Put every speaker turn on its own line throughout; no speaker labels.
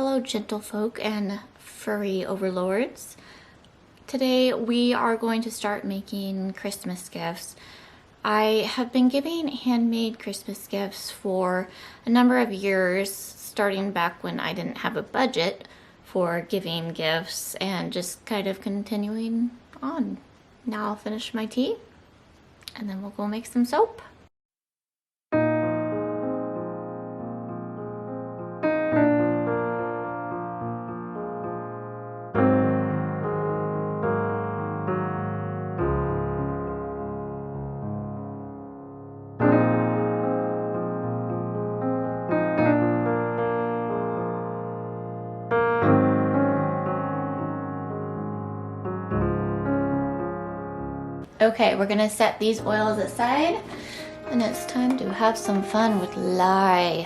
Hello, gentlefolk and furry overlords. Today we are going to start making Christmas gifts. I have been giving handmade Christmas gifts for a number of years, starting back when I didn't have a budget for giving gifts and just kind of continuing on. Now I'll finish my tea and then we'll go make some soap. Okay, we're gonna set these oils aside and it's time to have some fun with lye.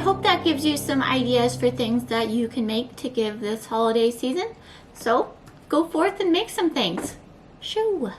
hope that gives you some ideas for things that you can make to give this holiday season. So go forth and make some things. Shoo!